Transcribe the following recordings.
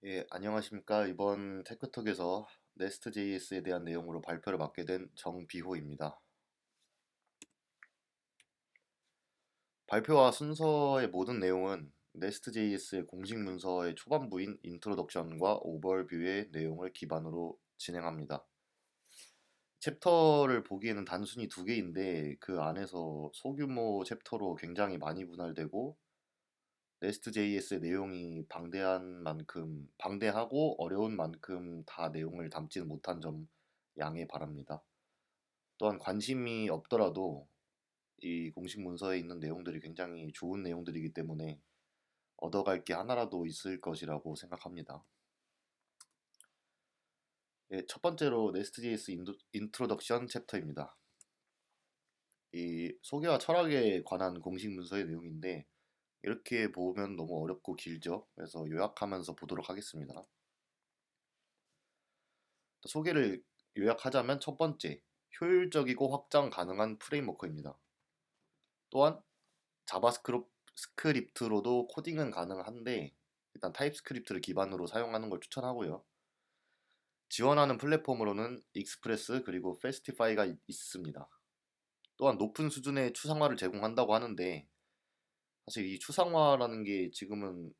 예, 안녕하십니까. 이번 테크톡에서 네스트.js에 대한 내용으로 발표를 맡게 된 정비호입니다. 발표와 순서의 모든 내용은 네스트.js의 공식 문서의 초반부인 인트로덕션과 오버뷰의 내용을 기반으로 진행합니다. 챕터를 보기에는 단순히 두 개인데 그 안에서 소규모 챕터로 굉장히 많이 분할되고 네스트.js의 내용이 방대한 만큼 방대하고 어려운 만큼 다 내용을 담지는 못한 점 양해 바랍니다. 또한 관심이 없더라도 이 공식 문서에 있는 내용들이 굉장히 좋은 내용들이기 때문에 얻어갈 게 하나라도 있을 것이라고 생각합니다. 예, 첫 번째로 네스트.js 인트로덕션 챕터입니다. 이 소개와 철학에 관한 공식 문서의 내용인데 이렇게 보면 너무 어렵고 길죠. 그래서 요약하면서 보도록 하겠습니다. 소개를 요약하자면 첫 번째, 효율적이고 확장 가능한 프레임워크입니다. 또한 자바스크립트로도 코딩은 가능한데 일단 타입스크립트를 기반으로 사용하는 걸 추천하고요. 지원하는 플랫폼으로는 익스프레스 그리고 페스티파이가 있습니다. 또한 높은 수준의 추상화를 제공한다고 하는데 사실 이 추상화라는 게 지금은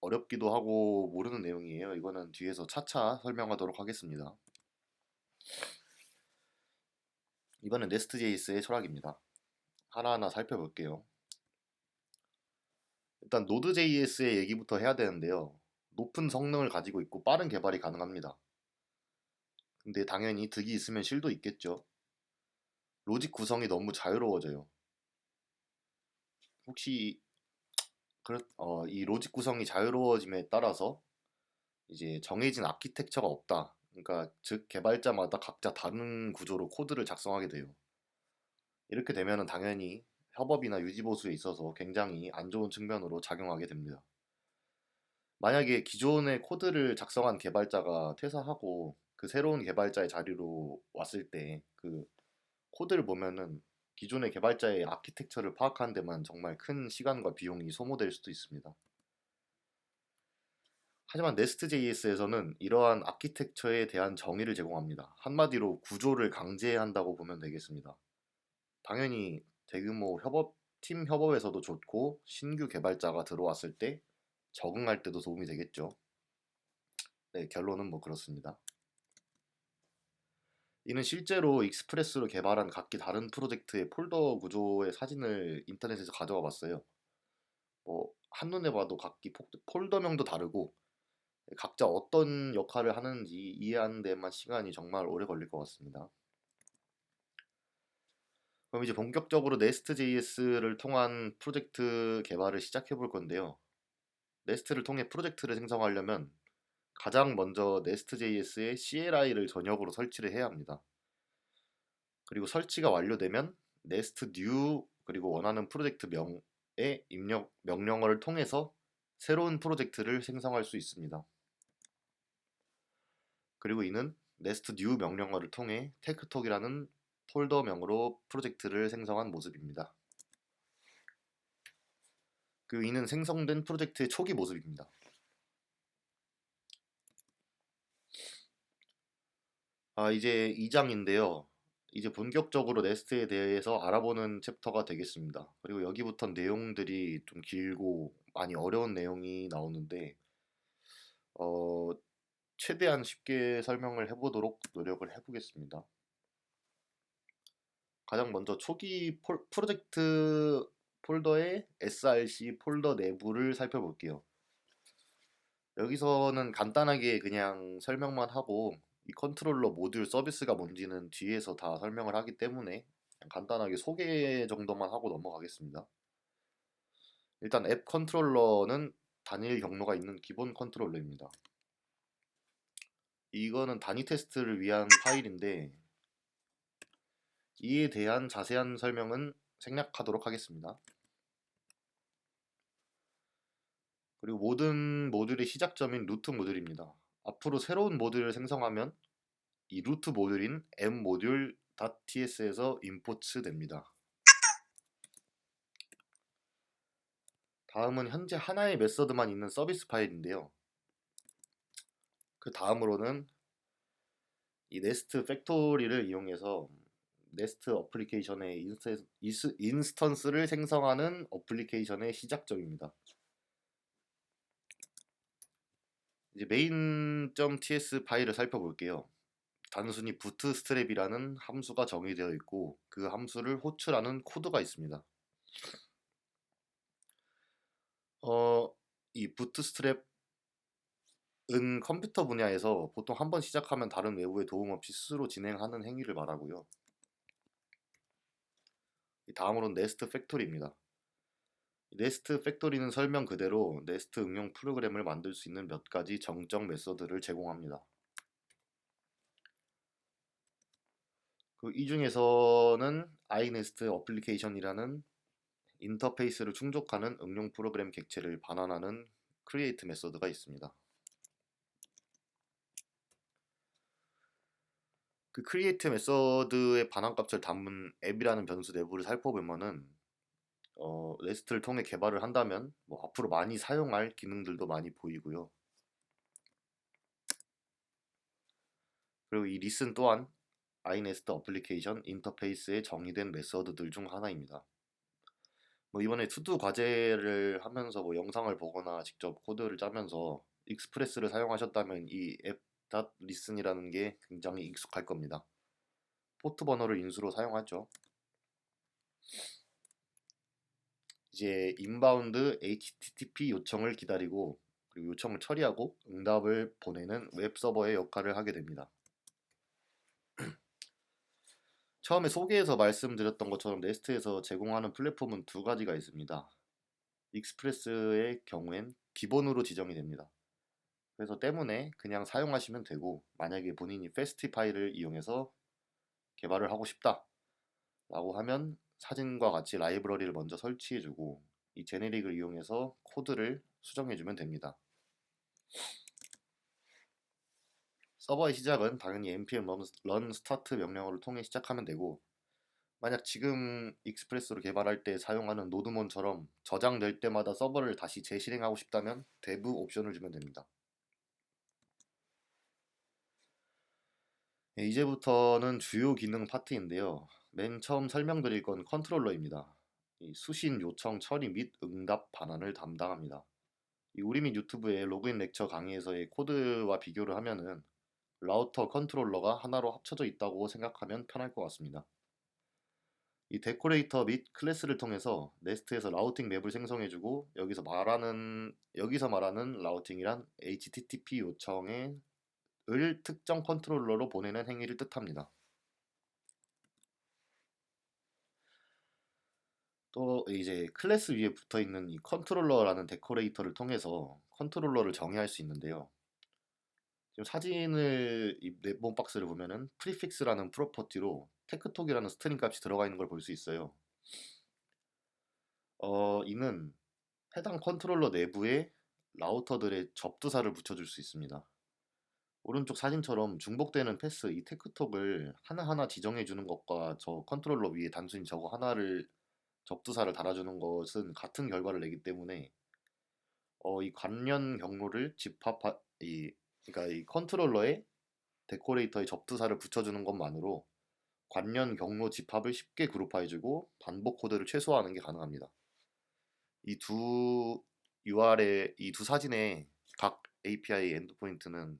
어렵기도 하고 모르는 내용이에요. 이거는 뒤에서 차차 설명하도록 하겠습니다. 이번엔 네스트.js의 철학입니다. 하나하나 살펴볼게요. 일단 노드.js의 얘기부터 해야 되는데요. 높은 성능을 가지고 있고 빠른 개발이 가능합니다. 근데 당연히 득이 있으면 실도 있겠죠. 로직 구성이 너무 자유로워져요. 혹시 이 로직 구성이 자유로워짐에 따라서 이제 정해진 아키텍처가 없다. 그러니까 즉 개발자마다 각자 다른 구조로 코드를 작성하게 돼요. 이렇게 되면은 당연히 협업이나 유지 보수에 있어서 굉장히 안 좋은 측면으로 작용하게 됩니다. 만약에 기존의 코드를 작성한 개발자가 퇴사하고 그 새로운 개발자의 자리로 왔을 때 그 코드를 보면은 기존의 개발자의 아키텍처를 파악하는 데만 정말 큰 시간과 비용이 소모될 수도 있습니다. 하지만 네스트.js에서는 이러한 아키텍처에 대한 정의를 제공합니다. 한마디로 구조를 강제한다고 보면 되겠습니다. 당연히 대규모 팀 협업에서도 좋고 신규 개발자가 들어왔을 때 적응할 때도 도움이 되겠죠. 네, 결론은 뭐 그렇습니다. 이는 실제로 익스프레스로 개발한 각기 다른 프로젝트의 폴더 구조의 사진을 인터넷에서 가져와 봤어요. 뭐 한눈에 봐도 각기 폴더명도 다르고 각자 어떤 역할을 하는지 이해하는 데만 시간이 정말 오래 걸릴 것 같습니다. 그럼 이제 본격적으로 네스트.js를 통한 프로젝트 개발을 시작해 볼 건데요. 네스트를 통해 프로젝트를 생성하려면 가장 먼저 네스트.js의 CLI를 전역으로 설치를 해야 합니다. 그리고 설치가 완료되면 네스트 뉴 그리고 원하는 프로젝트 명의 입력 명령어를 통해서 새로운 프로젝트를 생성할 수 있습니다. 그리고 이는 네스트 뉴 명령어를 통해 테크톡이라는 폴더명으로 프로젝트를 생성한 모습입니다. 그리고 이는 생성된 프로젝트의 초기 모습입니다. 이제 2장인데요. 이제 본격적으로 네스트에 대해서 알아보는 챕터가 되겠습니다. 그리고 여기부터 내용들이 좀 길고 많이 어려운 내용이 나오는데 어, 최대한 쉽게 설명을 해보도록 노력을 해보겠습니다. 가장 먼저 초기 프로젝트 폴더의 src 폴더 내부를 살펴볼게요. 여기서는 간단하게 그냥 설명만 하고 이 컨트롤러 모듈 서비스가 뭔지는 뒤에서 다 설명을 하기 때문에 그냥 간단하게 소개 정도만 하고 넘어가겠습니다. 일단 앱 컨트롤러는 단일 경로가 있는 기본 컨트롤러입니다. 이거는 단위 테스트를 위한 파일인데 이에 대한 자세한 설명은 생략하도록 하겠습니다. 그리고 모든 모듈의 시작점인 루트 모듈입니다. 앞으로 새로운 모듈을 생성하면 이 루트 모듈인 mModule.ts에서 임포트 됩니다. 다음은 현재 하나의 메서드만 있는 서비스 파일인데요. 그 다음으로는 이 네스트 팩토리를 이용해서 네스트 어플리케이션의 인스턴스를 생성하는 어플리케이션의 시작점입니다. 이제 main.ts 파일을 살펴볼게요. 단순히 부트스트랩이라는 함수가 정의되어 있고 그 함수를 호출하는 코드가 있습니다. 이 부트스트랩은 컴퓨터 분야에서 보통 한번 시작하면 다른 외부의 도움 없이 스스로 진행하는 행위를 말하고요. 다음으로는 네스트 팩토리입니다. 네스트 팩토리는 설명 그대로 네스트 응용 프로그램을 만들 수 있는 몇 가지 정적 메서드를 제공합니다. 이 중에서는 iNest 어플리케이션이라는 인터페이스를 충족하는 응용 프로그램 객체를 반환하는 create 메서드가 있습니다. 그 create 메서드의 반환값을 담은 앱이라는 변수 내부를 살펴보면은 레스트를 통해 개발을 한다면 뭐 앞으로 많이 사용할 기능들도 많이 보이고요. 그리고 이 listen 또한 iNest 어플리케이션 인터페이스에 정의된 메서드들 중 하나입니다. 뭐 이번에 투두 과제를 하면서 뭐 영상을 보거나 직접 코드를 짜면서 익스프레스를 사용하셨다면 이 app.listen이라는 게 굉장히 익숙할 겁니다. 포트 번호를 인수로 사용하죠. 이제 인바운드 HTTP 요청을 기다리고 그리고 요청을 처리하고 응답을 보내는 웹 서버의 역할을 하게 됩니다. 처음에 소개에서 말씀드렸던 것처럼 네스트에서 제공하는 플랫폼은 두 가지가 있습니다. 익스프레스의 경우엔 기본으로 지정이 됩니다. 그래서 때문에 그냥 사용하시면 되고 만약에 본인이 패스티 파일을 이용해서 개발을 하고 싶다 라고 하면 사진과 같이 라이브러리를 먼저 설치해주고 이 제네릭을 이용해서 코드를 수정해주면 됩니다. 서버의 시작은 당연히 npm run start 명령어를 통해 시작하면 되고 만약 지금 익스프레스로 개발할 때 사용하는 노드몬처럼 저장될 때마다 서버를 다시 재실행하고 싶다면 dev 옵션을 주면 됩니다. 이제부터는 주요 기능 파트인데요. 맨 처음 설명드릴 건 컨트롤러입니다. 이 수신 요청 처리 및 응답 반환을 담당합니다. 우리 및 유튜브의 로그인 렉처 강의에서의 코드와 비교를 하면은 라우터 컨트롤러가 하나로 합쳐져 있다고 생각하면 편할 것 같습니다. 이 데코레이터 및 클래스를 통해서 네스트에서 라우팅 맵을 생성해주고 여기서 말하는 라우팅이란 HTTP 요청을 특정 컨트롤러로 보내는 행위를 뜻합니다. 또 이제 클래스 위에 붙어 있는 이 컨트롤러라는 데코레이터를 통해서 컨트롤러를 정의할 수 있는데요. 지금 사진을 이 네모 박스를 보면은 프리픽스라는 프로퍼티로 테크톡이라는 스트링 값이 들어가 있는 걸 볼 수 있어요. 이는 해당 컨트롤러 내부에 라우터들의 접두사를 붙여줄 수 있습니다. 오른쪽 사진처럼 중복되는 패스, 이 테크톡을 하나하나 지정해 주는 것과 저 컨트롤러 위에 단순히 저거 하나를 접두사를 달아주는 것은 같은 결과를 내기 때문에 이 관련 경로를 그러니까 이 컨트롤러에 데코레이터의 접두사를 붙여주는 것만으로 관련 경로 집합을 쉽게 그룹화해주고 반복 코드를 최소화하는 게 가능합니다. 이 두 사진의 각 API 엔드포인트는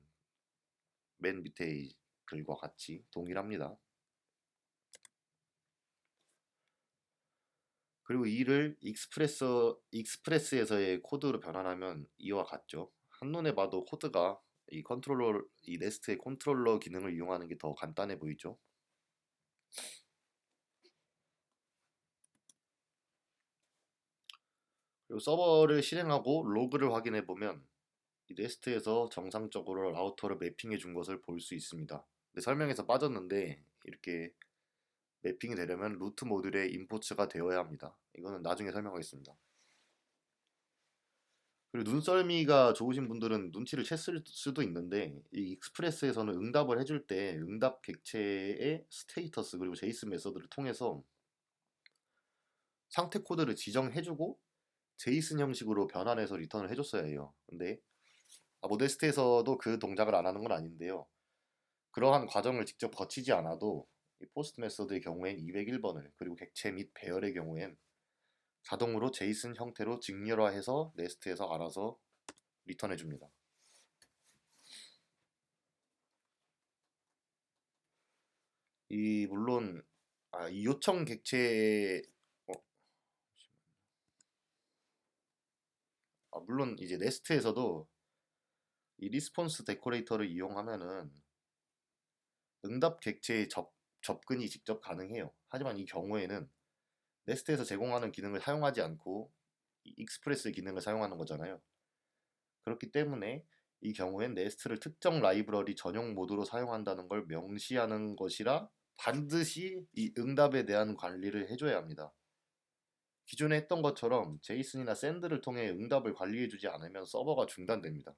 맨 밑에 글과 같이 동일합니다. 그리고 이를 익스프레스에서의 코드로 변환하면 이와 같죠. 한눈에 봐도 코드가 이 네스트의 컨트롤러 기능을 이용하는 게 더 간단해 보이죠. 그리고 서버를 실행하고 로그를 확인해 보면 이 네스트에서 정상적으로 라우터를 매핑해 준 것을 볼 수 있습니다. 설명에서 빠졌는데 이렇게 매핑이 되려면 루트 모듈에 임포츠가 되어야 합니다. 이거는 나중에 설명하겠습니다. 그리고 눈썰미가 좋으신 분들은 눈치를 챘을 수도 있는데 이 익스프레스에서는 응답을 해줄 때 응답 객체의 스테이터스 그리고 제이슨 메서드를 통해서 상태 코드를 지정해주고 제이슨 형식으로 변환해서 리턴을 해줬어야 해요. 근데 모데스트에서도 그 동작을 안 하는 건 아닌데요. 그러한 과정을 직접 거치지 않아도 이 포스트 메서드의 경우엔 201번을 그리고 객체 및 배열의 경우엔 자동으로 제이슨 형태로 직렬화해서 네스트에서 알아서 리턴해 줍니다. 물론 이 요청 객체 물론 이제 네스트에서도 이 리스폰스 데코레이터를 이용하면은 응답 객체의 접근이 직접 가능해요. 하지만 이 경우에는 네스트에서 제공하는 기능을 사용하지 않고 이 익스프레스 기능을 사용하는 거잖아요. 그렇기 때문에 이 경우엔 네스트를 특정 라이브러리 전용 모드로 사용한다는 걸 명시하는 것이라 반드시 이 응답에 대한 관리를 해줘야 합니다. 기존에 했던 것처럼 제이슨이나 샌드를 통해 응답을 관리해주지 않으면 서버가 중단됩니다.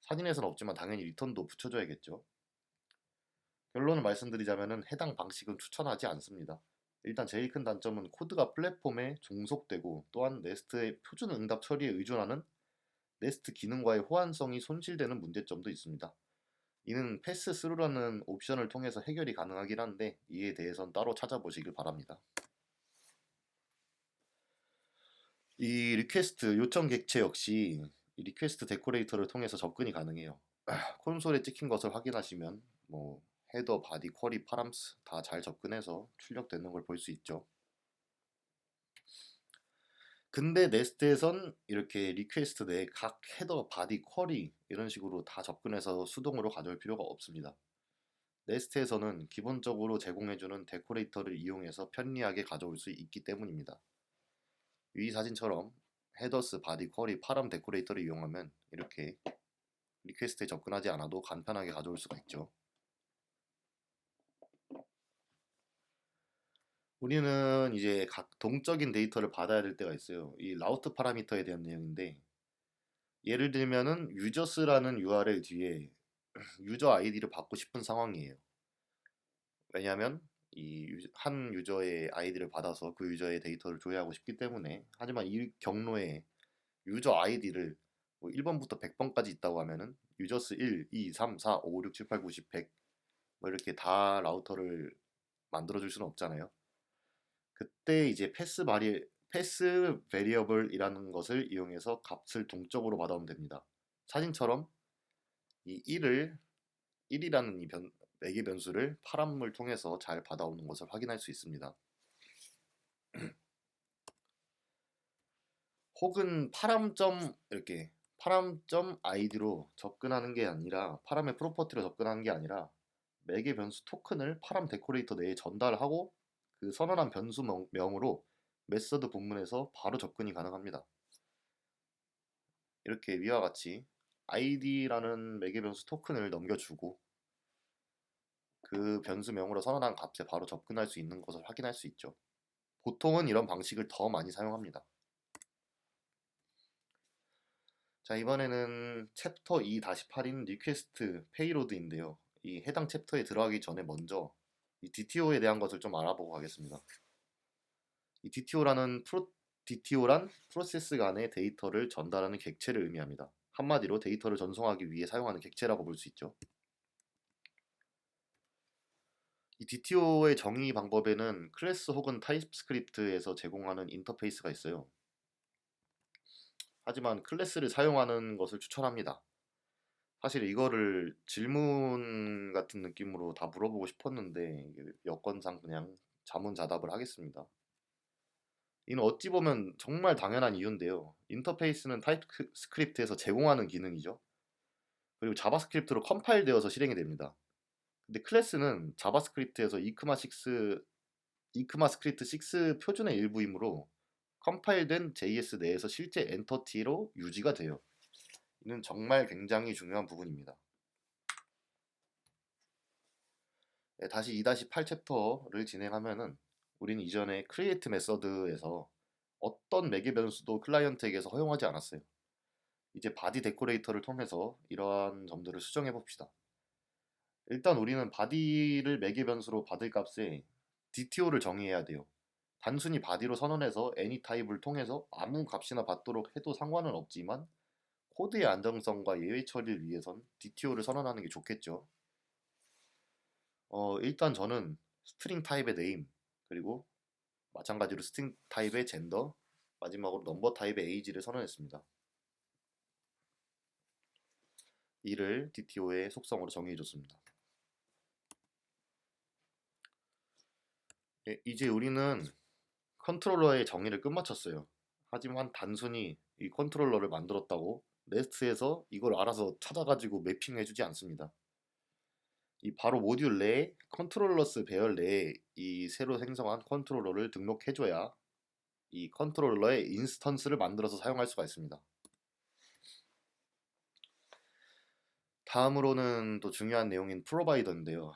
사진에서는 없지만 당연히 리턴도 붙여줘야겠죠. 결론을 말씀드리자면 해당 방식은 추천하지 않습니다. 일단 제일 큰 단점은 코드가 플랫폼에 종속되고 또한 네스트의 표준 응답 처리에 의존하는 네스트 기능과의 호환성이 손실되는 문제점도 있습니다. 이는 패스 스루라는 옵션을 통해서 해결이 가능하긴 한데 이에 대해선 따로 찾아보시길 바랍니다. 이 리퀘스트 요청 객체 역시 이 리퀘스트 데코레이터를 통해서 접근이 가능해요. 콘솔에 찍힌 것을 확인하시면 헤더, 바디, 쿼리, 파람스 다 잘 접근해서 출력되는 걸 볼 수 있죠. 근데 네스트에선 이렇게 리퀘스트 내에 각 헤더, 바디, 쿼리 이런 식으로 다 접근해서 수동으로 가져올 필요가 없습니다. 네스트에서는 기본적으로 제공해주는 데코레이터를 이용해서 편리하게 가져올 수 있기 때문입니다. 위 사진처럼 헤더스, 바디, 쿼리, 파람 데코레이터를 이용하면 이렇게 리퀘스트에 접근하지 않아도 간편하게 가져올 수가 있죠. 우리는 이제 각 동적인 데이터를 받아야 될 때가 있어요. 이 라우트 파라미터에 대한 내용인데 예를 들면은 유저스라는 URL 뒤에 유저 아이디를 받고 싶은 상황이에요. 왜냐하면 이 한 유저의 아이디를 받아서 그 유저의 데이터를 조회하고 싶기 때문에. 하지만 이 경로에 유저 아이디를 1번부터 100번까지 있다고 하면은 유저스 1, 2, 3, 4, 5, 6, 7, 8, 9, 10, 100 이렇게 다 라우터를 만들어 줄 수는 없잖아요. 그때 이제 패스 베리어블이라는 것을 이용해서 값을 동적으로 받아오면 됩니다. 사진처럼 이 1이라는 이 매개 변수를 파람을 통해서 잘 받아오는 것을 확인할 수 있습니다. 혹은 파람.점 아이디로 접근하는 게 아니라 파람의 프로퍼티로 접근하는 게 아니라 매개 변수 토큰을 파람 데코레이터 내에 전달하고 그 선언한 변수명으로 메서드 본문에서 바로 접근이 가능합니다. 이렇게 위와 같이 id라는 매개 변수 토큰을 넘겨주고 그 변수명으로 선언한 값에 바로 접근할 수 있는 것을 확인할 수 있죠. 보통은 이런 방식을 더 많이 사용합니다. 자, 이번에는 챕터 2-8인 리퀘스트 페이로드인데요. 이 해당 챕터에 들어가기 전에 먼저 이 DTO에 대한 것을 좀 알아보고 가겠습니다. 이 DTO란 프로세스 간의 데이터를 전달하는 객체를 의미합니다. 한마디로 데이터를 전송하기 위해 사용하는 객체라고 볼 수 있죠. 이 DTO의 정의 방법에는 클래스 혹은 타입스크립트에서 제공하는 인터페이스가 있어요. 하지만 클래스를 사용하는 것을 추천합니다. 사실 이거를 질문 같은 느낌으로 다 물어보고 싶었는데 여건상 그냥 자문자답을 하겠습니다. 이는 어찌 보면 정말 당연한 이유인데요. 인터페이스는 타입스크립트에서 제공하는 기능이죠. 그리고 자바스크립트로 컴파일되어서 실행이 됩니다. 근데 클래스는 자바스크립트에서 이크마스크립트 6 표준의 일부이므로 컴파일된 JS 내에서 실제 엔터티로 유지가 돼요. 이는 정말 굉장히 중요한 부분입니다. 네, 다시 2-8 챕터를 진행하면은 우리는 이전에 create 메서드에서 어떤 매개 변수도 클라이언트에게서 허용하지 않았어요. 이제 바디 데코레이터를 통해서 이러한 점들을 수정해 봅시다. 일단 우리는 바디를 매개 변수로 받을 값에 DTO를 정의해야 돼요. 단순히 바디로 선언해서 any 타입을 통해서 아무 값이나 받도록 해도 상관은 없지만 코드의 안정성과 예외 처리를 위해선 DTO를 선언하는 게 좋겠죠. 일단 저는 스트링 타입의 네임, 그리고 마찬가지로 스트링 타입의 젠더, 마지막으로 넘버 타입의 에이지를 선언했습니다. 이를 DTO의 속성으로 정의해줬습니다. 이제 우리는 컨트롤러의 정의를 끝마쳤어요. 하지만 단순히 이 컨트롤러를 만들었다고 네스트에서 이걸 알아서 찾아가지고 매핑해주지 않습니다. 이 바로 모듈 내에 컨트롤러스 배열 내에 이 새로 생성한 컨트롤러를 등록해줘야 이 컨트롤러의 인스턴스를 만들어서 사용할 수가 있습니다. 다음으로는 또 중요한 내용인 프로바이더인데요.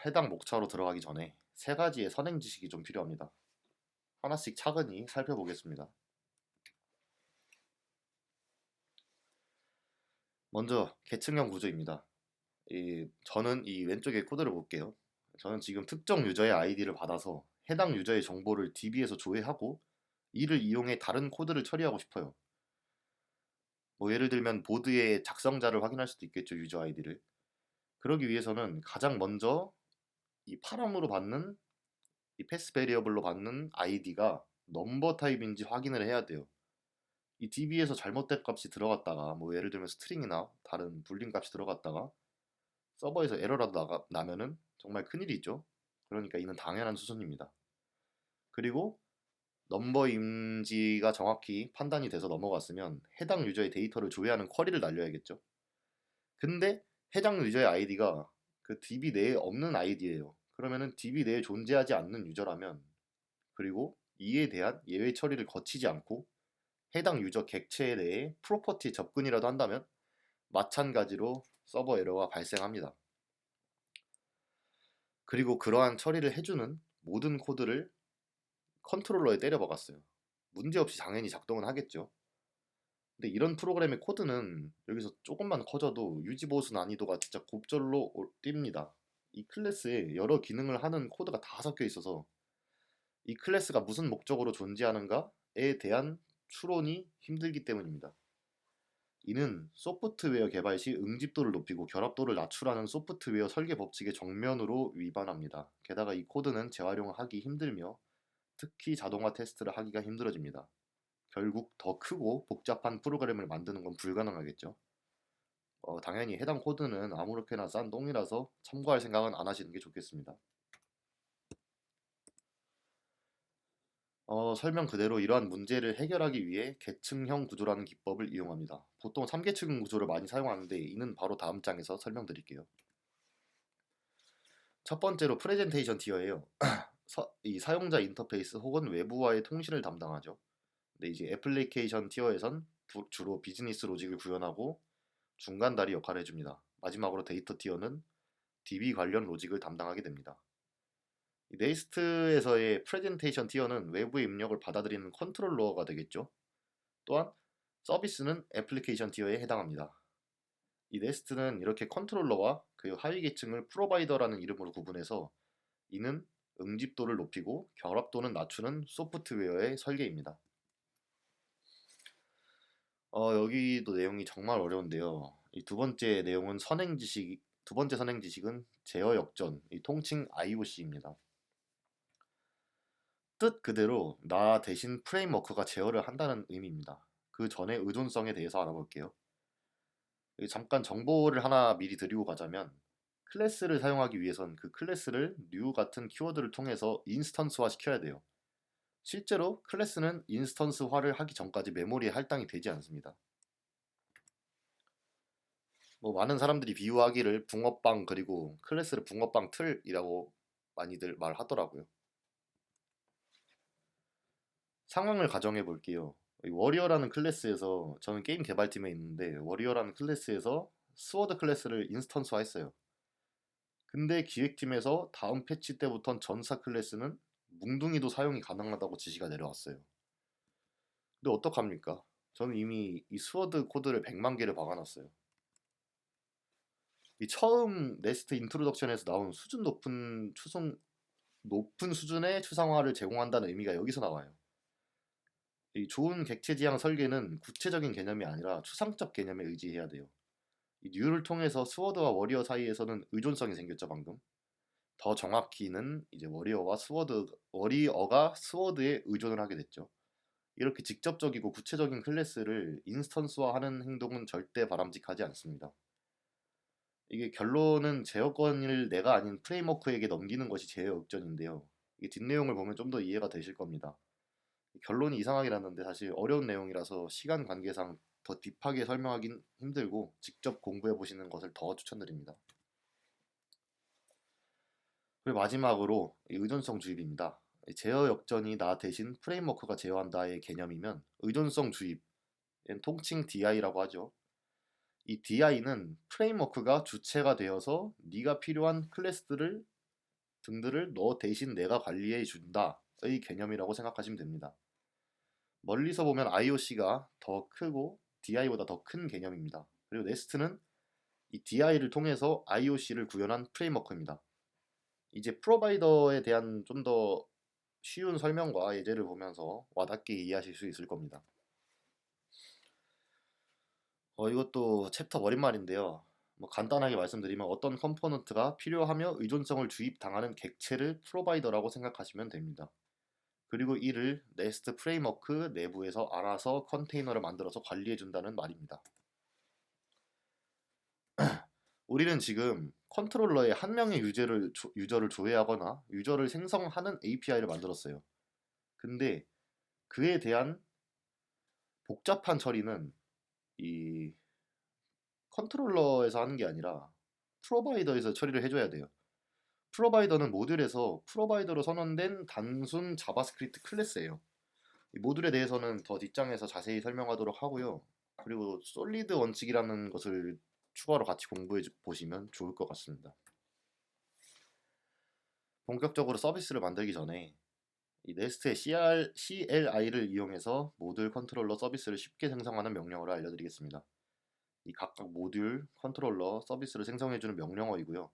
해당 목차로 들어가기 전에 세 가지의 선행 지식이 좀 필요합니다. 하나씩 차근히 살펴보겠습니다. 먼저 계층형 구조입니다. 저는 이 왼쪽에 코드를 볼게요. 저는 지금 특정 유저의 아이디를 받아서 해당 유저의 정보를 DB에서 조회하고 이를 이용해 다른 코드를 처리하고 싶어요. 뭐 예를 들면 보드의 작성자를 확인할 수도 있겠죠, 유저 아이디를. 그러기 위해서는 가장 먼저 이 파람으로 받는 이 패스 베리어블로 받는 아이디가 넘버 타입인지 확인을 해야 돼요. 이 DB에서 잘못된 값이 들어갔다가 뭐 예를 들면 스트링이나 다른 불린 값이 들어갔다가 서버에서 에러라도 나면은 정말 큰일이죠. 그러니까 이는 당연한 수순입니다. 그리고 넘버인지가 정확히 판단이 돼서 넘어갔으면 해당 유저의 데이터를 조회하는 쿼리를 날려야겠죠. 근데 해당 유저의 아이디가 그 DB 내에 없는 아이디예요. 그러면은 DB 내에 존재하지 않는 유저라면, 그리고 이에 대한 예외 처리를 거치지 않고 해당 유저 객체 내에 프로퍼티 접근이라도 한다면 마찬가지로 서버 에러가 발생합니다. 그리고 그러한 처리를 해주는 모든 코드를 컨트롤러에 때려 박았어요. 문제없이 당연히 작동은 하겠죠. 근데 이런 프로그램의 코드는 여기서 조금만 커져도 유지보수 난이도가 진짜 곱절로 뜁니다. 이 클래스에 여러 기능을 하는 코드가 다 섞여 있어서 이 클래스가 무슨 목적으로 존재하는가에 대한 추론이 힘들기 때문입니다. 이는 소프트웨어 개발 시 응집도를 높이고 결합도를 낮추라는 소프트웨어 설계 법칙의 정면으로 위반합니다. 게다가 이 코드는 재활용하기 힘들며 특히 자동화 테스트를 하기가 힘들어집니다. 결국 더 크고 복잡한 프로그램을 만드는 건 불가능하겠죠. 당연히 해당 코드는 아무렇게나 싼 똥이라서 참고할 생각은 안 하시는 게 좋겠습니다. 설명 그대로 이러한 문제를 해결하기 위해 계층형 구조라는 기법을 이용합니다. 보통 3계층 구조를 많이 사용하는데 이는 바로 다음 장에서 설명드릴게요. 첫 번째로 프레젠테이션 티어예요. 이 사용자 인터페이스 혹은 외부와의 통신을 담당하죠. 근데 이제 애플리케이션 티어에선 주로 비즈니스 로직을 구현하고 중간 다리 역할을 해줍니다. 마지막으로 데이터 티어는 DB 관련 로직을 담당하게 됩니다. 네이스트에서의 프레젠테이션 티어는 외부의 입력을 받아들이는 컨트롤러가 되겠죠. 또한 서비스는 애플리케이션 티어에 해당합니다. 이 네스트는 이렇게 컨트롤러와 그 하위 계층을 프로바이더라는 이름으로 구분해서 이는 응집도를 높이고 결합도는 낮추는 소프트웨어의 설계입니다. 여기도 내용이 정말 어려운데요. 이 두 번째 내용은 두 번째 선행 지식은 제어 역전, 이 통칭 IOC입니다. 뜻 그대로 나 대신 프레임워크가 제어를 한다는 의미입니다. 그 전에 의존성에 대해서 알아볼게요. 잠깐 정보를 하나 미리 드리고 가자면 클래스를 사용하기 위해선 그 클래스를 new 같은 키워드를 통해서 인스턴스화 시켜야 돼요. 실제로 클래스는 인스턴스화를 하기 전까지 메모리에 할당이 되지 않습니다. 뭐 많은 사람들이 비유하기를 붕어빵 그리고 클래스를 붕어빵 틀이라고 많이들 말하더라고요. 상황을 가정해 볼게요. 워리어라는 클래스에서 저는 게임 개발팀에 있는데 워리어라는 클래스에서 스워드 클래스를 인스턴스화 했어요. 근데 기획팀에서 다음 패치 때부턴 전사 클래스는 뭉둥이도 사용이 가능하다고 지시가 내려왔어요. 근데 어떡합니까? 저는 이미 이 스워드 코드를 100만 개를 박아놨어요. 이 처음 네스트 인트로덕션에서 나온 높은 수준의 추상화를 제공한다는 의미가 여기서 나와요. 이 좋은 객체 지향 설계는 구체적인 개념이 아니라 추상적 개념에 의지해야 돼요. 이 뉴를 통해서 스워드와 워리어 사이에서는 의존성이 생겼죠, 방금. 더 정확히는 이제 워리어가 스워드에 의존을 하게 됐죠. 이렇게 직접적이고 구체적인 클래스를 인스턴스화하는 행동은 절대 바람직하지 않습니다. 이게 결론은 제어권을 내가 아닌 프레임워크에게 넘기는 것이 제어 역전인데요. 이 뒷내용을 보면 좀 더 이해가 되실 겁니다. 결론이 이상하게 났는데 사실 어려운 내용이라서 시간 관계상 더 딥하게 설명하긴 힘들고 직접 공부해 보시는 것을 더 추천드립니다. 그리고 마지막으로 의존성 주입입니다. 제어 역전이 나 대신 프레임워크가 제어한다의 개념이면 의존성 주입, 통칭 DI라고 하죠. 이 DI는 프레임워크가 주체가 되어서 네가 필요한 클래스들을 등들을 너 대신 내가 관리해 준다의 개념이라고 생각하시면 됩니다. 멀리서 보면 IOC가 더 크고 DI보다 더 큰 개념입니다. 그리고 네스트는 이 DI를 통해서 IOC를 구현한 프레임워크입니다. 이제 프로바이더에 대한 좀 더 쉬운 설명과 예제를 보면서 와닿게 이해하실 수 있을 겁니다. 이것도 챕터 머릿말인데요. 뭐 간단하게 말씀드리면 어떤 컴포넌트가 필요하며 의존성을 주입당하는 객체를 프로바이더라고 생각하시면 됩니다. 그리고 이를 네스트 프레임워크 내부에서 알아서 컨테이너를 만들어서 관리해준다는 말입니다. 우리는 지금 컨트롤러에 한 명의 유저를 조회하거나 유저를 생성하는 API를 만들었어요. 근데 그에 대한 복잡한 처리는 이 컨트롤러에서 하는 게 아니라 프로바이더에서 처리를 해줘야 돼요. 프로바이더는 모듈에서 프로바이더로 선언된 단순 자바스크립트 클래스예요. 이 모듈에 대해서는 더 뒷장에서 자세히 설명하도록 하고요. 그리고 솔리드 원칙이라는 것을 추가로 같이 공부해 보시면 좋을 것 같습니다. 본격적으로 서비스를 만들기 전에 이 네스트의 CLI를 이용해서 모듈 컨트롤러 서비스를 쉽게 생성하는 명령어를 알려드리겠습니다. 이 각각 모듈 컨트롤러 서비스를 생성해주는 명령어이고요.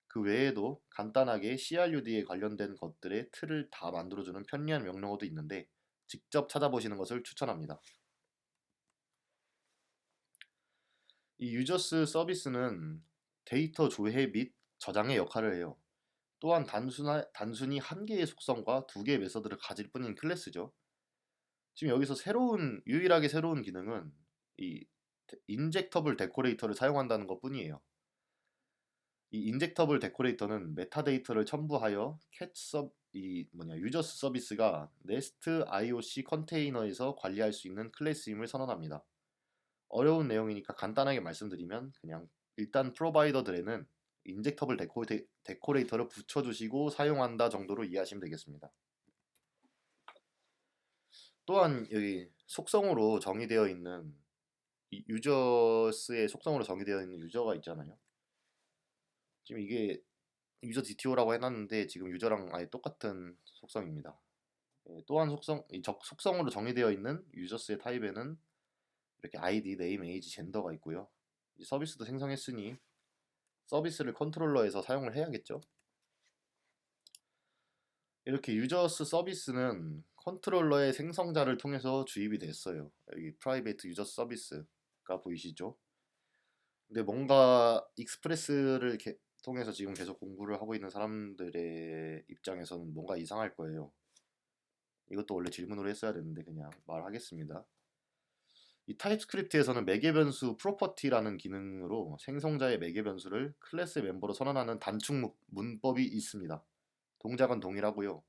그 외에도 간단하게 CRUD에 관련된 것들의 틀을 다 만들어주는 편리한 명령어도 있는데 직접 찾아보시는 것을 추천합니다. 이 유저스 서비스는 데이터 조회 및 저장의 역할을 해요. 또한 단순히 한 개의 속성과 두 개의 메서드를 가질 뿐인 클래스죠. 지금 여기서 유일하게 새로운 기능은 이 인젝터블 데코레이터를 사용한다는 것 뿐이에요. 이 인젝터블 데코레이터는 메타데이터를 첨부하여 유저스 서비스가 네스트 IOC 컨테이너에서 관리할 수 있는 클래스임을 선언합니다. 어려운 내용이니까 간단하게 말씀드리면 그냥 일단 프로바이더들에는 인젝터블 데코레이터를 붙여주시고 사용한다 정도로 이해하시면 되겠습니다. 또한 여기 속성으로 정의되어 있는 유저스의 속성으로 정의되어 있는 유저가 있잖아요. 지금 이게 유저 DTO라고 해놨는데 지금 유저랑 아예 똑같은 속성입니다. 또한 속성으로 정의되어 있는 유저스의 타입에는 이렇게 ID, 네임, 에이지, 젠더가 있고요. 서비스도 생성했으니 서비스를 컨트롤러에서 사용을 해야겠죠. 이렇게 유저스 서비스는 컨트롤러의 생성자를 통해서 주입이 됐어요. 여기 프라이베이트 유저 서비스가 보이시죠? 근데 뭔가 익스프레스를 통해서 지금 계속 공부를 하고 있는 사람들의 입장에서는 뭔가 이상할 거예요. 이것도 원래 질문으로 했어야 되는데 그냥 말하겠습니다. 이 타입스크립트에서는 매개 변수 프로퍼티라는 기능으로 생성자의 매개 변수를 클래스 멤버로 선언하는 단축 문법이 있습니다. 동작은 동일하고요.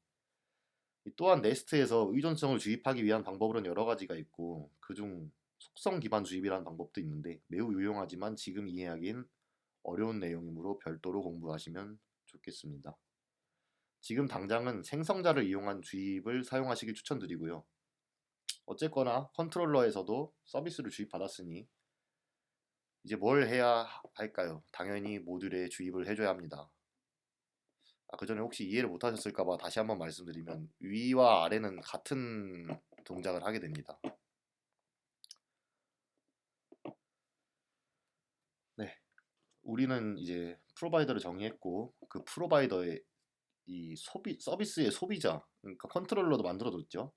또한 네스트에서 의존성을 주입하기 위한 방법으로는 여러 가지가 있고 그중 속성 기반 주입이라는 방법도 있는데 매우 유용하지만 지금 이해하기는 어려운 내용이므로 별도로 공부하시면 좋겠습니다. 지금 당장은 생성자를 이용한 주입을 사용하시길 추천드리고요. 어쨌거나 컨트롤러에서도 서비스를 주입받았으니 이제 뭘 해야 할까요? 당연히 모듈에 주입을 해줘야 합니다. 그 전에 혹시 이해를 못하셨을까봐 다시 한번 말씀드리면 위와 아래는 같은 동작을 하게 됩니다. 네, 우리는 이제 프로바이더를 정의했고 그 프로바이더의 이 서비스의 소비자, 그러니까 컨트롤러도 만들어뒀죠.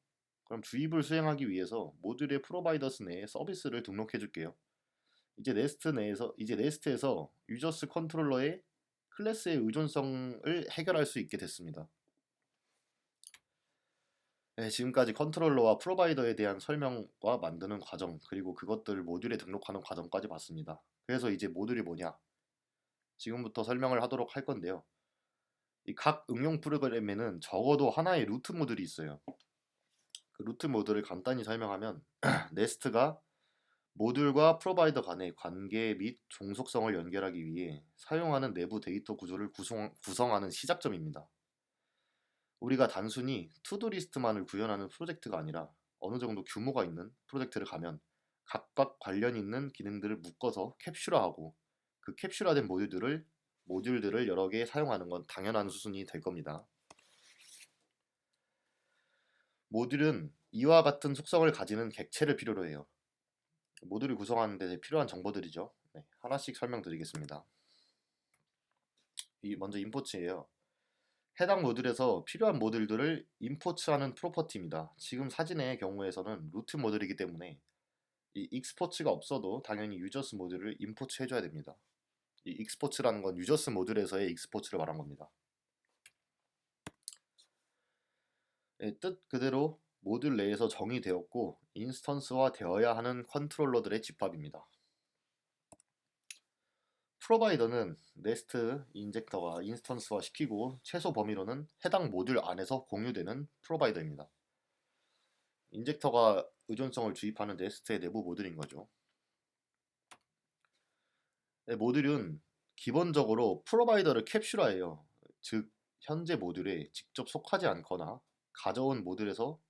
그럼 주입을 수행하기 위해서 모듈의 프로바이더스 내에 서비스를 등록해 줄게요. 이제 네스트에서 유저스 컨트롤러의 클래스의 의존성을 해결할 수 있게 됐습니다. 네, 지금까지 컨트롤러와 프로바이더에 대한 설명과 만드는 과정, 그리고 그것들을 모듈에 등록하는 과정까지 봤습니다. 그래서 이제 모듈이 뭐냐? 지금부터 설명을 하도록 할 건데요. 이 각 응용 프로그램에는 적어도 하나의 루트 모듈이 있어요. 그 루트 모듈을 간단히 설명하면 네스트가 모듈과 프로바이더 간의 관계 및 종속성을 연결하기 위해 사용하는 내부 데이터 구조를 구성하는 시작점입니다. 우리가 단순히 투두 리스트만을 구현하는 프로젝트가 아니라 어느 정도 규모가 있는 프로젝트를 가면 각각 관련 있는 기능들을 묶어서 캡슐화하고 그 캡슐화된 모듈들을 여러 개 사용하는 건 당연한 수순이 될 겁니다. 모듈은 이와 같은 속성을 가지는 객체를 필요로 해요. 모듈을 구성하는 데 필요한 정보들이죠. 네, 하나씩 설명드리겠습니다. 먼저 임포츠예요. 해당 모듈에서 필요한 모듈들을 임포츠하는 프로퍼티입니다. 지금 사진의 경우에서는 루트 모듈이기 때문에 이 익스포츠가 없어도 당연히 유저스 모듈을 임포츠 해줘야 됩니다. 이 익스포츠라는 건 유저스 모듈에서의 익스포츠를 말한 겁니다. 뜻 그대로 모듈 내에서 정의되었고 인스턴스화 되어야 하는 컨트롤러들의 집합입니다. 프로바이더는 네스트 인젝터가 인스턴스화 시키고 최소 범위로는 해당 모듈 안에서 공유되는 프로바이더입니다. 인젝터가 의존성을 주입하는 네스트의 내부 모듈인 거죠. 모듈은 기본적으로 프로바이더를 캡슐화해요. 즉 현재 모듈에 직접 속하지 않거나 가져온 모듈에서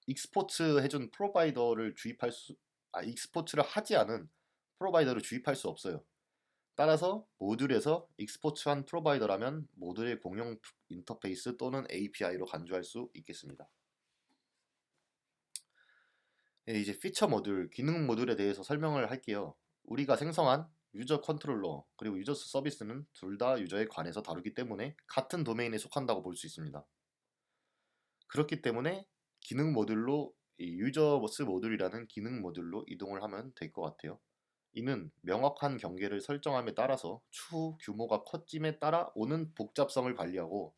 익스포트 해준 익스포트를 하지 않은 프로바이더를 주입할 수 없어요. 따라서 모듈에서 익스포트한 프로바이더라면 모듈의 공용 인터페이스 또는 API로 간주할 수 있겠습니다. 이제 피처 모듈, 기능 모듈에 대해서 설명을 할게요. 우리가 생성한 유저 컨트롤러 그리고 유저스 서비스는 둘 다 유저에 관해서 다루기 때문에 같은 도메인에 속한다고 볼 수 있습니다. 그렇기 때문에 기능 모듈로 유저스 모듈이라는 기능 모듈로 이동을 하면 될 것 같아요. 이는 명확한 경계를 설정함에 따라서 추후 규모가 커짐에 따라 오는 복잡성을 관리하고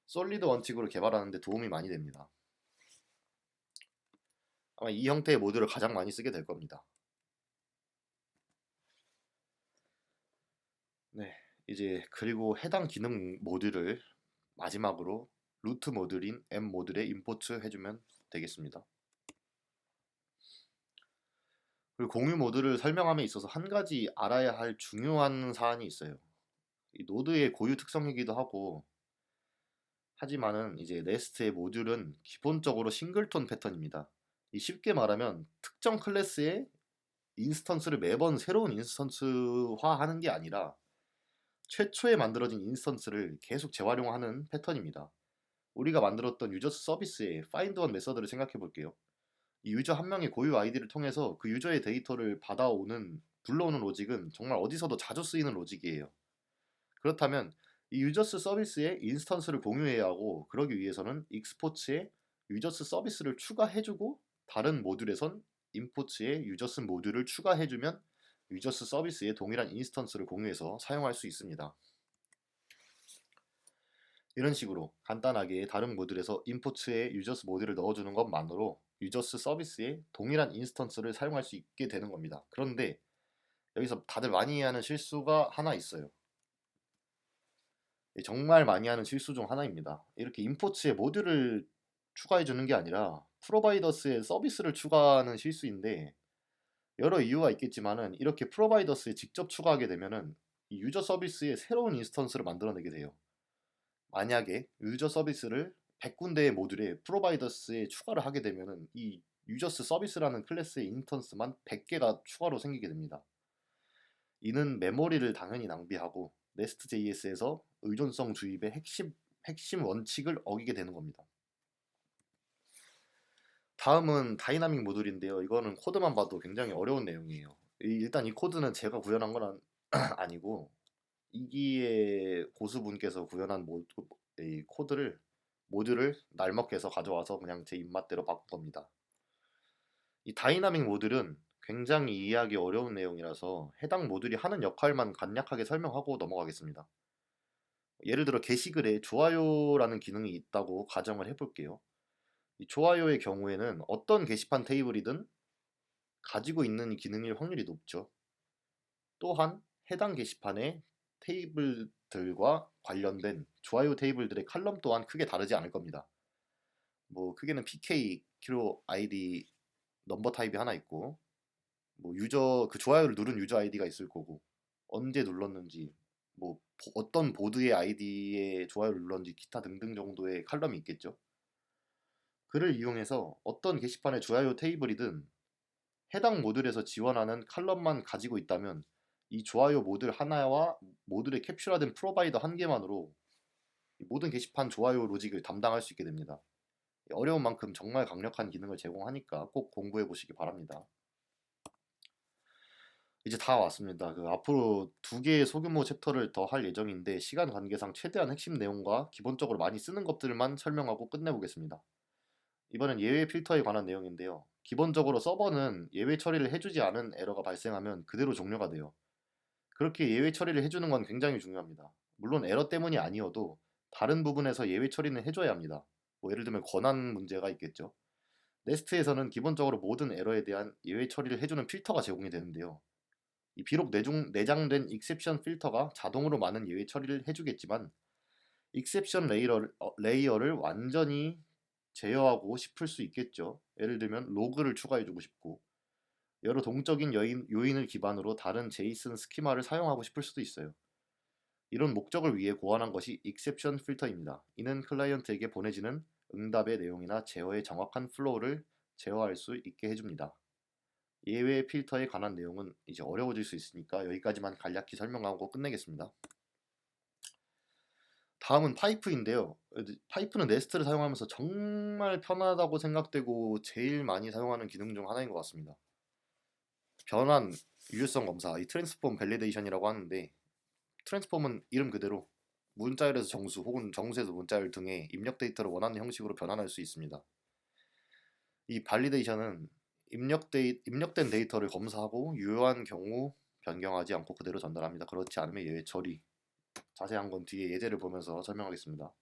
솔리드 원칙으로 개발하는 데 도움이 많이 됩니다. 아마 이 형태의 모듈을 가장 많이 쓰게 될 겁니다. 네, 이제 그리고 해당 기능 모듈을 마지막으로 루트 모듈인 M 모듈에 임포트 해주면 되겠습니다. 그리고 공유 모듈을 설명함에 있어서 한 가지 알아야 할 중요한 사안이 있어요. 이 노드의 고유 특성이기도 하고 하지만은 이제 네스트의 모듈은 기본적으로 싱글톤 패턴입니다. 쉽게 말하면 특정 클래스의 인스턴스를 매번 새로운 인스턴스화하는 게 아니라 최초에 만들어진 인스턴스를 계속 재활용하는 패턴입니다. 우리가 만들었던 유저스 서비스의 find one 메서드를 생각해 볼게요. 이 유저 한 명의 고유 아이디를 통해서 그 유저의 데이터를 불러오는 로직은 정말 어디서도 자주 쓰이는 로직이에요. 그렇다면 이 유저스 서비스에 인스턴스를 공유해야 하고 그러기 위해서는 익스포츠에 유저스 서비스를 추가해주고 다른 모듈에선 임포츠에 유저스 모듈을 추가해주면 유저스 서비스에 동일한 인스턴스를 공유해서 사용할 수 있습니다. 이런 식으로 간단하게 다른 모듈에서 임포츠에 유저스 모듈을 넣어주는 것만으로 유저스 서비스에 동일한 인스턴스를 사용할 수 있게 되는 겁니다. 그런데 여기서 다들 많이 하는 실수가 하나 있어요. 정말 많이 하는 실수 중 하나입니다. 이렇게 임포츠에 모듈을 추가해 주는 게 아니라 프로바이더스에 서비스를 추가하는 실수인데 여러 이유가 있겠지만은 이렇게 프로바이더스에 직접 추가하게 되면은 이 유저 서비스에 새로운 인스턴스를 만들어내게 돼요. 만약에 유저 서비스를 100군데의 모듈에 프로바이더스에 추가를 하게 되면은 이 유저스 서비스라는 클래스의 인스턴스만 100개가 추가로 생기게 됩니다. 이는 메모리를 당연히 낭비하고 네스트.js에서 의존성 주입의 핵심 원칙을 어기게 되는 겁니다. 다음은 다이나믹 모듈인데요. 이거는 코드만 봐도 굉장히 어려운 내용이에요. 일단 이 코드는 제가 구현한 건 아니고 이기의 고수분께서 구현한 이 코드를 모듈을 날먹게 해서 가져와서 그냥 제 입맛대로 바꾼 겁니다. 이 다이나믹 모듈은 굉장히 이해하기 어려운 내용이라서 해당 모듈이 하는 역할만 간략하게 설명하고 넘어가겠습니다. 예를 들어 게시글에 좋아요라는 기능이 있다고 가정을 해볼게요. 이 좋아요의 경우에는 어떤 게시판 테이블이든 가지고 있는 기능일 확률이 높죠. 또한 해당 게시판의 테이블들과 관련된 좋아요 테이블들의 칼럼 또한 크게 다르지 않을 겁니다. 뭐 크게는 PK, 키로 아이디, 넘버 타입이 하나 있고, 뭐 유저 그 좋아요를 누른 유저 아이디가 있을 거고, 언제 눌렀는지, 뭐 어떤 보드의 아이디에 좋아요를 눌렀는지 기타 등등 정도의 칼럼이 있겠죠. 그를 이용해서 어떤 게시판의 좋아요 테이블이든 해당 모듈에서 지원하는 칼럼만 가지고 있다면 이 좋아요 모듈 하나와 모듈에 캡슐화된 프로바이더 한 개만으로 모든 게시판 좋아요 로직을 담당할 수 있게 됩니다. 어려운 만큼 정말 강력한 기능을 제공하니까 꼭 공부해 보시기 바랍니다. 이제 다 왔습니다. 앞으로 2개의 소규모 챕터를 더 할 예정인데 시간 관계상 최대한 핵심 내용과 기본적으로 많이 쓰는 것들만 설명하고 끝내보겠습니다. 이번엔 예외 필터에 관한 내용인데요. 기본적으로 서버는 예외 처리를 해주지 않은 에러가 발생하면 그대로 종료가 돼요. 그렇게 예외 처리를 해주는 건 굉장히 중요합니다. 물론 에러 때문이 아니어도 다른 부분에서 예외 처리는 해줘야 합니다. 뭐 예를 들면 권한 문제가 있겠죠. 네스트에서는 기본적으로 모든 에러에 대한 예외 처리를 해주는 필터가 제공이 되는데요. 비록 내장된 익셉션 필터가 자동으로 많은 예외 처리를 해주겠지만 익셉션 레이어를 완전히 제어하고 싶을 수 있겠죠. 예를 들면 로그를 추가해주고 싶고 여러 동적인 요인을 기반으로 다른 제이슨 스키마를 사용하고 싶을 수도 있어요. 이런 목적을 위해 고안한 것이 익셉션 필터입니다. 이는 클라이언트에게 보내지는 응답의 내용이나 제어의 정확한 플로우를 제어할 수 있게 해줍니다. 예외 필터에 관한 내용은 이제 어려워질 수 있으니까 여기까지만 간략히 설명하고 끝내겠습니다. 다음은 파이프인데요. 파이프는 네스트를 사용하면서 정말 편하다고 생각되고 제일 많이 사용하는 기능 중 하나인 것 같습니다. 변환, 유효성 검사, 이 트랜스폼 밸리데이션이라고 하는데 트랜스폼은 이름 그대로 문자열에서 정수 혹은 정수에서 문자열 등의 입력 데이터를 원하는 형식으로 변환할 수 있습니다. 이 발리데이션은 입력된 데이터를 검사하고 유효한 경우 변경하지 않고 그대로 전달합니다. 그렇지 않으면 예외 처리. 자세한 건 뒤에 예제를 보면서 설명하겠습니다.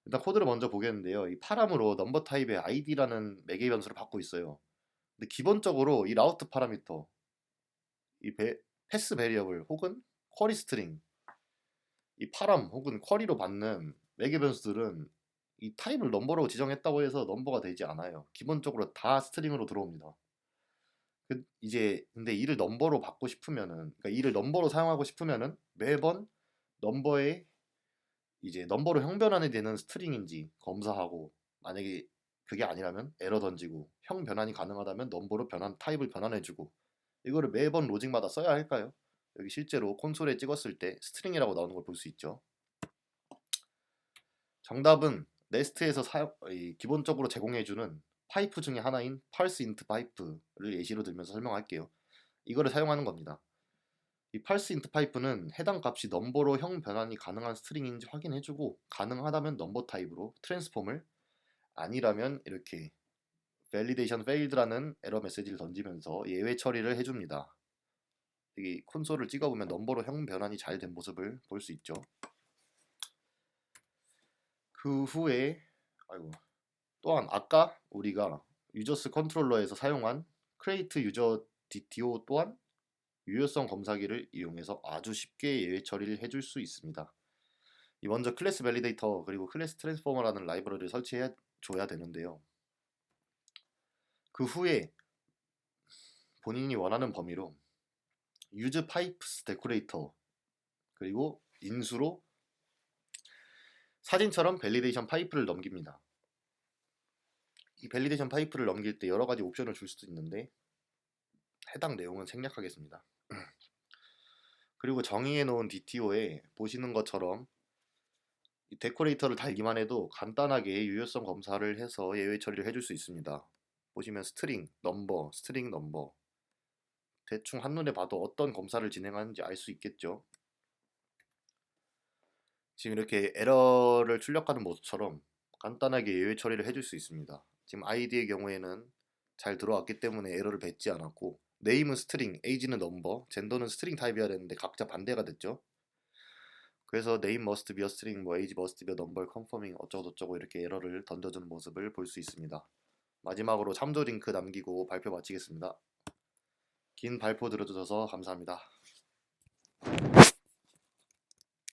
일단 코드를 먼저 보겠는데요. 이 파람으로 넘버 타입의 id라는 매개 변수를 받고 있어요. 근데 기본적으로 이 라우트 파라미터, 패스 베리어블 혹은 쿼리 스트링, 이 파람 혹은 쿼리로 받는 매개 변수들은 이 타입을 넘버로 지정했다고 해서 넘버가 되지 않아요. 기본적으로 다 스트링으로 들어옵니다. 근데 이를 넘버로 받고 싶으면은, 그러니까 이를 넘버로 사용하고 싶으면은 매번 넘버에 이제 넘버로 형변환이 되는 스트링인지 검사하고 만약에 그게 아니라면 에러 던지고 형 변환이 가능하다면 넘버로 타입을 변환해주고 이거를 매번 로직마다 써야 할까요? 여기 실제로 콘솔에 찍었을 때 스트링이라고 나오는 걸 볼 수 있죠. 정답은 네스트에서 기본적으로 제공해주는 파이프 중에 하나인 parse int 파이프를 예시로 들면서 설명할게요. 이거를 사용하는 겁니다. 이 parse int 파이프는 해당 값이 넘버로 형 변환이 가능한 스트링인지 확인해주고 가능하다면 넘버 타입으로 트랜스폼을 아니라면 이렇게 validation failed라는 에러 메시지를 던지면서 예외 처리를 해줍니다. 여기 콘솔을 찍어보면 넘버로 형 변환이 잘 된 모습을 볼 수 있죠. 그 후에 또한 아까 우리가 유저스 컨트롤러에서 사용한 create user DTO 또한 유효성 검사기를 이용해서 아주 쉽게 예외 처리를 해줄 수 있습니다. 먼저 클래스 밸리데이터 그리고 클래스 트랜스포머라는 라이브러리를 설치해 줘야 되는데요. 그 후에 본인이 원하는 범위로 use pipes decorator 그리고 인수로 사진처럼 밸리데이션 파이프를 넘깁니다. 이 밸리데이션 파이프를 넘길 때 여러 가지 옵션을 줄 수도 있는데 해당 내용은 생략하겠습니다. 그리고 정의해 놓은 DTO에 보시는 것처럼 이 데코레이터를 달기만 해도 간단하게 유효성 검사를 해서 예외 처리를 해줄 수 있습니다. 보시면 스트링 넘버 대충 한눈에 봐도 어떤 검사를 진행하는지 알 수 있겠죠. 지금 이렇게 에러를 출력하는 모습처럼 간단하게 예외 처리를 해줄 수 있습니다. 지금 아이디의 경우에는 잘 들어왔기 때문에 에러를 뱉지 않았고, 네임은 스트링, 에이지는 넘버, 젠더는 스트링 타입이어야 되는데 각자 반대가 됐죠. 그래서 name must be a string, 뭐 age must be a number, confirming 어쩌고저쩌고 이렇게 에러를 던져주는 모습을 볼 수 있습니다. 마지막으로 참조 링크 남기고 발표 마치겠습니다. 긴 발표 들어주셔서 감사합니다.